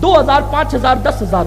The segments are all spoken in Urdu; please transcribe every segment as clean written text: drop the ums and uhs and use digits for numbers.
2000, 5000, 10,000,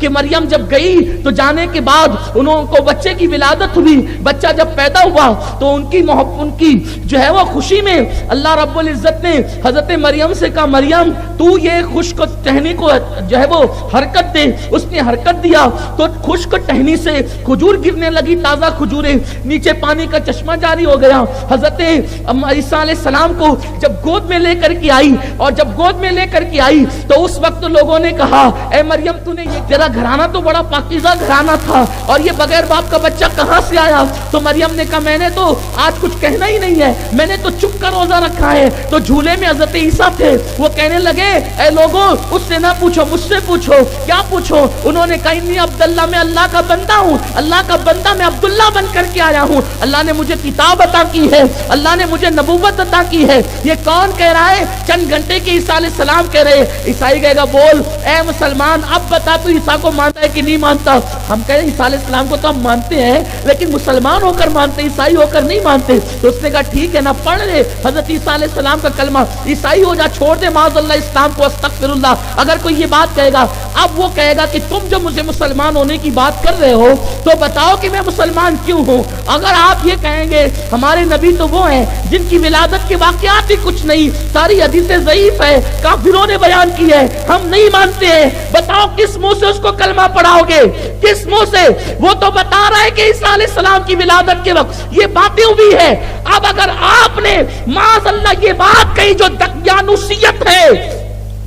کہ مریم جب گئی تو جانے کے بعد انہوں کو بچے کی ولادت ہوئی. بچہ جب پیدا ہوا تو ان کی جو ہے وہ خوشی میں اللہ رب العزت نے حضرت مریم سے کہا مریم تو یہ خشک ٹہنی کو جو ہے وہ حرکت دے. اس نے حرکت دیا تو خشک ٹہنی سے کھجور گرنے لگی, تازہ کھجوریں, نیچے پانی کا چشمہ جاری ہو گیا. حضرت عیسیٰ علیہ السلام کو جب گود میں لے کر کے آئی, اور جب گود میں لے کر کے آئی تو اس وقت لوگوں نے کہا اے مریم تو نے یہ تیرا گھرانہ تو بڑا پاکیزہ گھرانہ تھا اور یہ بغیر باپ کا بچہ کہاں سے آیا؟ تو مریم نے کہا میں نے تو آج کچھ کہنا ہی نہیں ہے, میں نے تو چپ کر روزہ رکھا ہے. تو جھولے میں حضرت عیسیٰ تھے, وہ کہنے لگے اے لوگوں اس سے نہ پوچھو, مجھ سے پوچھو. کیا پوچھو؟ انہوں نے کہا انی عبداللہ, میں اللہ کا بندہ ہوں, اللہ کا بندہ, میں عبداللہ بن کر کے آیا ہوں. اللہ نے مجھے کتاب عطا کی ہے, اللہ نے مجھے نبوت عطا کی ہے. یہ کون کہہ رہا ہے؟ چند گھنٹے کے عیسیٰ علیہ السلام کہہ رہے. عیسائی کہے گا بول اے مسلمان اب بتا تو عیسیٰ کو مانتا ہے کہ نہیں مانتا؟ ہم کہہ رہے عیسیٰ علیہ السلام کو تو ہم مانتے ہیں لیکن مسلمان ہو کر مانتے, عیسائی ہو کر نہیں مانتے. تو اس نے کہا ٹھیک ہے نا, پڑھ لے حضرت عیسیٰ علیہ السلام کا کلمہ, عیسائی ہو جا, چھوڑ دے معاذ اللہ اسلام کو, استغفر اللہ. اگر کوئی یہ بات کہے گا, اب وہ کہے گا کہ تم جو مجھے مسلمان ہونے کی بات کر رہے ہو تو بتاؤ کہ میں مسلمان کیوں ہوں. اگر آپ یہ کہیں گے ہمارے نبی تو وہ ہیں جن کی ولادت کے واقعات ہی کچھ نہیں, ساری حدیثیں ضعیف ہے, کافروں نے بیان کی ہے, ہم نہیں مانتے ہیں, بتاؤ کس منہ سے اس کو کلمہ پڑھاؤ گے, کس منہ سے؟ وہ تو بتا رہا ہے کہ عیسیٰ علیہ السلام کی ولادت کے وقت یہ باتیں ہوئی ہے. اب اگر آپ نے معاذ اللہ یہ بات کہی جو دقیانوسیت ہے,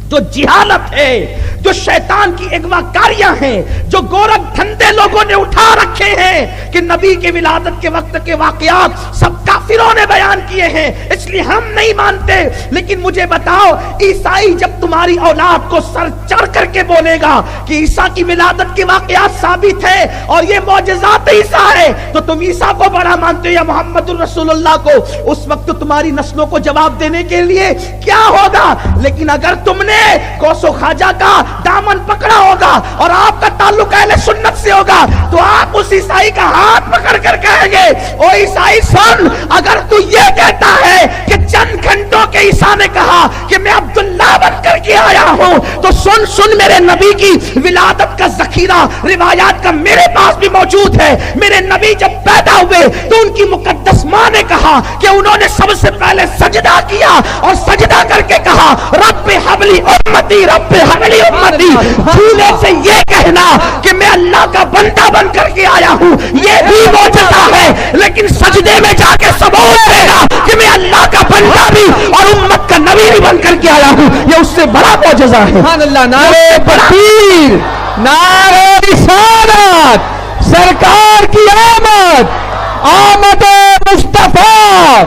جو جہالت ہے, جو شیطان کی اغواکاریاں ہیں, جو گورکھ دھندے لوگوں نے اٹھا رکھے ہیں کہ نبی کے ولادت کے وقت کے واقعات سب کافروں نے بیان کیے ہیں اس لیے ہم نہیں مانتے. لیکن مجھے بتاؤ عیسائی جب تمہاری اولاد کو سر چڑھ کر کے بولے گا کہ عیسیٰ کی ولادت کے واقعات ثابت ہے اور یہ معجزات عیسیٰ ہے تو تم عیسیٰ کو بڑا مانتے ہو یا محمد الرسول اللہ کو, اس وقت تمہاری نسلوں کو جواب دینے کے لیے کیا ہوگا؟ لیکن اگر تم نے کوسو خواجہ کا دامن پکڑا ہوگا اور آپ کا تعلق اہل سنت سے ہوگا تو آپ اس عیسائی کا ہاتھ پکڑ کر کہیں گے او عیسائی سن, اگر تو یہ کہتا ہے کہ چند گھنٹوں کے عیسیٰ نے کہا کہ میں عبداللہ بن کر کے آیا ہوں تو سن میرے نبی کی ولادت کا ذخیرہ روایات کا میرے پاس بھی موجود ہے. میرے نبی جب پیدا ہوئے تو ان کی مقدس ماں نے کہا کہ انہوں نے سب سے پہلے سجدہ کیا اور سجدہ کر کے کہا رب حبلی امتی, رب حبلی امتی. جھولے سے یہ کہنا کہ میں اللہ کا بندہ بن کر کے آیا ہوں یہ بھی معجزہ ہے, لیکن سجدے میں جا کے ثبوت دینا کہ میں اللہ کا بندہ بھی اور امت کا نبی بھی بن کر کے آیا ہوں یہ اس سے بڑا معجزہ ہے. سبحان اللہ. نعرہ تکبیر, نعرہ رسالت, سرکار کی آمد, آمد مصطفیٰ,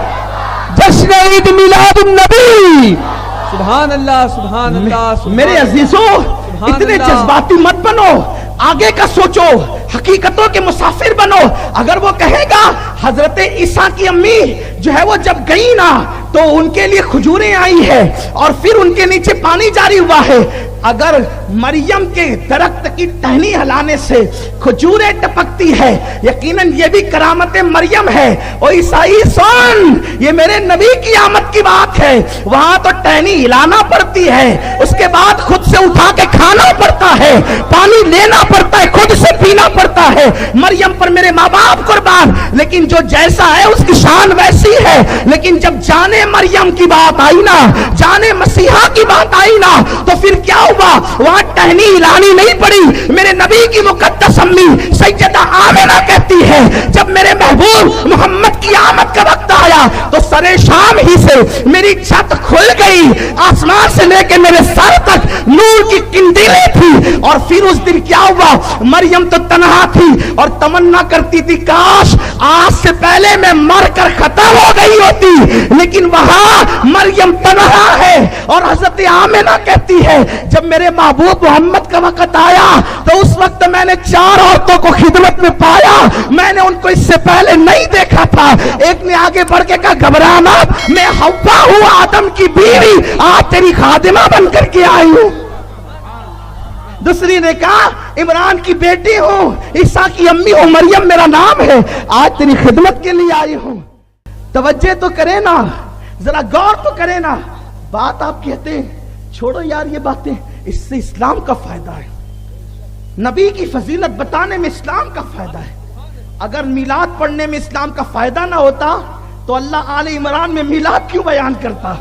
جشن عید میلاد النبی. سبحان اللہ, سبحان اللہ. میرے عزیزوں اتنے جذباتی مت بنو, آگے کا سوچو, حقیقتوں کے مسافر بنو. اگر وہ کہے گا حضرت عیسیٰ کی امی جو ہے وہ جب گئی نا تو ان کے لیے کھجوریں آئی ہے اور پھر ان کے نیچے پانی جاری ہوا ہے, اگر مریم کے درخت کی ٹہنی ہلانے سے کھجوریں ٹپکتی ہے یقیناً یہ بھی کرامت مریم ہے. او عیسائی سن, یہ میرے نبی کی آمد کی بات ہے. وہاں تو ٹہنی ہلانا پڑتی ہے, اس کے بعد خود سے اٹھا کے کھانا پڑتا ہے, پانی لینا پڑتا ہے, خود سے پینا پڑتا ہے. مریم پر میرے ماں باپ قربان, لیکن جو جیسا ہے اس کی شان ویسی ہے. لیکن جب جانے مریم کی بات آئی نا, جانے مسیحا کی بات آئی نا تو پھر کیا ہوا؟ وہاں ٹہنی ہلانی نہیں پڑی. میرے نبی کی مقدس امی سیدہ آمنہ کہتی ہے جب میرے محبوب محمد کی آمد کا وقت آیا تو سر شام ہی سے میری چھت کھل گئی, آسمان سے لے کے میرے سر تک نور کی کندیلیں تھی. اور پھر اس دن کیا ہوا؟ مریم تو تنہا تھی اور تمنا کرتی تھی کاش آج سے پہلے میں مر کر ختم ہو گئی ہوتی, لیکن وہاں مریم تنہا ہے. اور حضرت آمنہ کہتی ہے جب میرے محبوب محمد کا وقت آیا تو اس وقت میں نے 4 عورتوں کو خدمت میں پایا, میں نے ان کو اس سے پہلے نہیں دیکھا تھا. ایک نے آگے بڑھ کے کہا گھبرانا, میں حوا ہوں آدم کی بیوی, آج تیری خادمہ بن کر کے آئی ہوں. دوسری نے کہا عمران کی بیٹی ہوں, عیسیٰ کی امی ہوں, مریم میرا نام ہے, آج تیری خدمت کے لیے آئی ہوں. توجہ تو کرے نا, ذرا غور تو کرے نا. بات آپ کہتے ہیں چھوڑو یار یہ باتیں, اس سے اسلام کا فائدہ ہے. نبی کی فضیلت بتانے میں اسلام کا فائدہ ہے. اگر میلاد پڑھنے میں اسلام کا فائدہ نہ ہوتا تو اللہ آل عمران میں میلاد کیوں بیان کرتا؟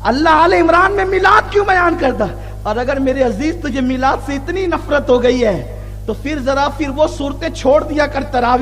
اللہ آل عمران میں میلاد کیوں بیان کرتا؟ اور اگر میرے عزیز تجھے میلاد سے اتنی نفرت ہو گئی ہے تو پھر ذرا وہ صورتیں چھوڑ دیا کر تراویح